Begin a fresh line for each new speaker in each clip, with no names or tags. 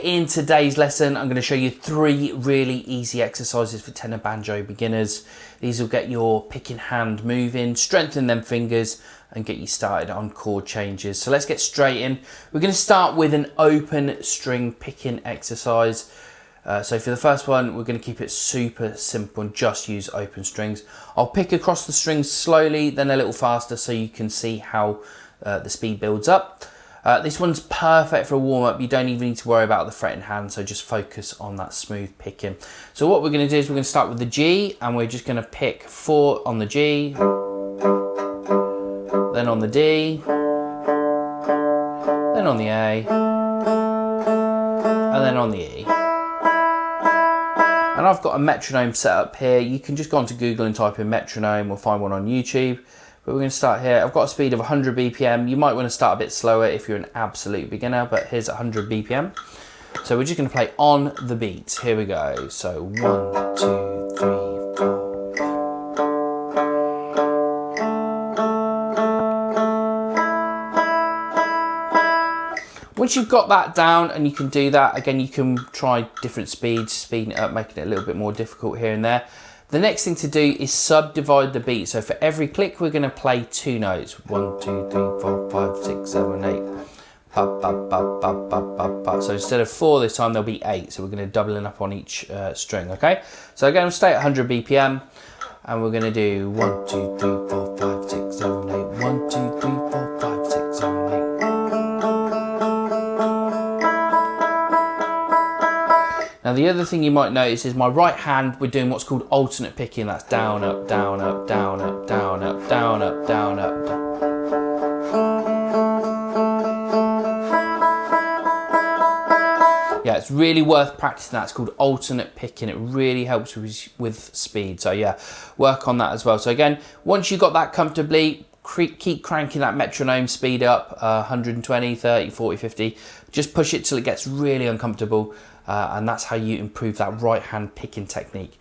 In today's lesson, I'm going to show you 3 really easy exercises for tenor banjo beginners. These will get your picking hand moving, strengthen them fingers, and get you started on chord changes. So let's get straight in. We're going to start with an open string picking exercise. So for the first one, we're going to keep it super simple and just use open strings. I'll pick across the strings slowly, then a little faster so you can see how the speed builds up. This one's perfect for a warm-up. You don't even need to worry about the fretting hand, so just focus on that smooth picking. So what we're going to do is we're going to start with the G, and we're just going to pick 4 on the G, then on the D, then on the A, and then on the E. And I've got a metronome set up here. You can just go onto Google and type in metronome or find one on YouTube. But we're going to start here. I've got a speed of 100 BPM. You might want to start a bit slower if you're an absolute beginner, but here's 100 BPM. So we're just going to play on the beat. Here we go. So 1, 2, 3, 4. Once you've got that down and you can do that, again, you can try different speeds, speeding it up, making it a little bit more difficult here and there. The next thing to do is subdivide the beat. So for every click, we're going to play 2 notes. 1, 2, 3, 4, 5, 6, 7, 8. Ba, ba, ba, ba, ba, ba, ba. So instead of 4 this time, there'll be 8. So we're going to double it up on each string, okay? So again, we'll stay at 100 BPM. And we're going to do 1, 2, 3, 4, 5, 6, 7, 8. 1, 2, 3, 4, 5, 6, 7, 8. Now the other thing you might notice is my right hand, we're doing what's called alternate picking. That's down, up, down, up, down, up, down, up, down, up, down, up. Yeah, it's really worth practicing that. It's called alternate picking. It really helps with speed. So yeah, work on that as well. So again, once you've got that comfortably, keep cranking that metronome speed up, 120, 30, 40, 50. Just push it till it gets really uncomfortable. And that's how you improve that right hand picking technique.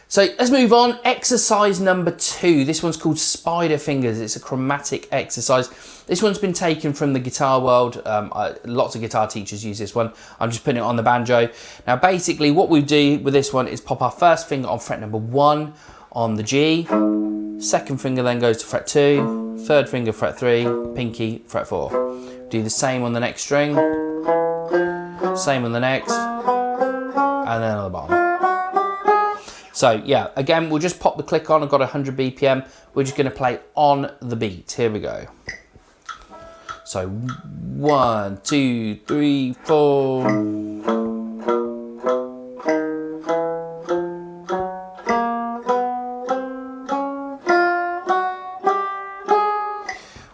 So let's move on. Exercise number 2. This one's called spider fingers. It's a chromatic exercise. This one's been taken from the guitar world. Lots of guitar teachers use this one. I'm just putting it on the banjo. Now basically what we do with this one is pop our first finger on fret number 1 on the G. Second finger then goes to fret 2. Third finger fret 3. Pinky fret 4. Do the same on the next string. Same on the next, and then on the bottom. So yeah, again, we'll just pop the click on. I've got 100 BPM. We're just going to play on the beat. Here we go. So 1, 2, 3, 4.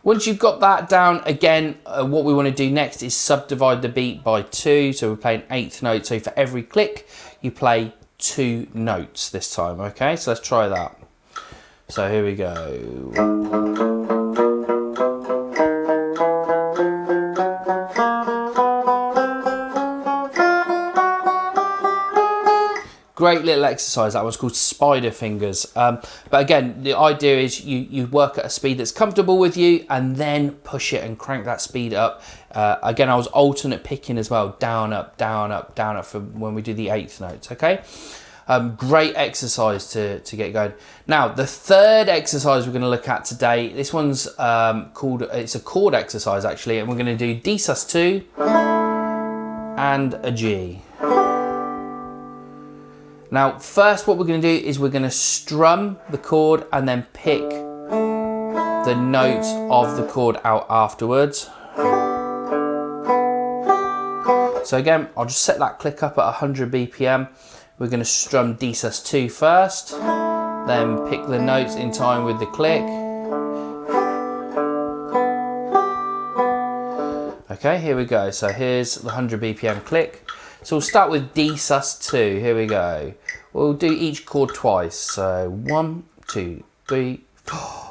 Once you've got that down, again, what we want to do next is subdivide the beat by 2. So we're playing 8th note. So for every click, you play 2 notes this time. Okay, so let's try that. So here we go. Great little exercise. That one's called spider fingers. But again, the idea is you work at a speed that's comfortable with you and then push it and crank that speed up. Again, I was alternate picking as well. Down, up, down, up, down, up for when we do the 8th notes, okay? Great exercise to get going. Now, the third exercise we're going to look at today, this one's it's a chord exercise actually, and we're going to do Dsus2 and a G. Now, first what we're going to do is we're going to strum the chord and then pick the notes of the chord out afterwards. So again, I'll just set that click up at 100 BPM. We're going to strum Dsus2 first, then pick the notes in time with the click. Okay, here we go. So here's the 100 BPM click. So we'll start with Dsus2. Here we go. We'll do each chord twice. So 1, 2, 3, 4.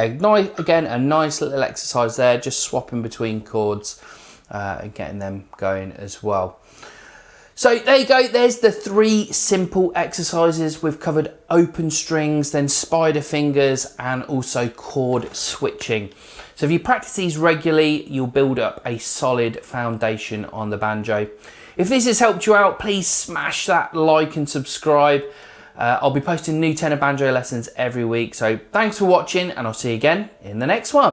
yeah, nice, again, a nice little exercise there, just swapping between chords and getting them going as well. So there you go, there's the 3 simple exercises. We've covered open strings, then spider fingers, and also chord switching. So if you practice these regularly, you'll build up a solid foundation on the banjo. If this has helped you out, please smash that like and subscribe. I'll be posting new tenor banjo lessons every week. So thanks for watching, and I'll see you again in the next one.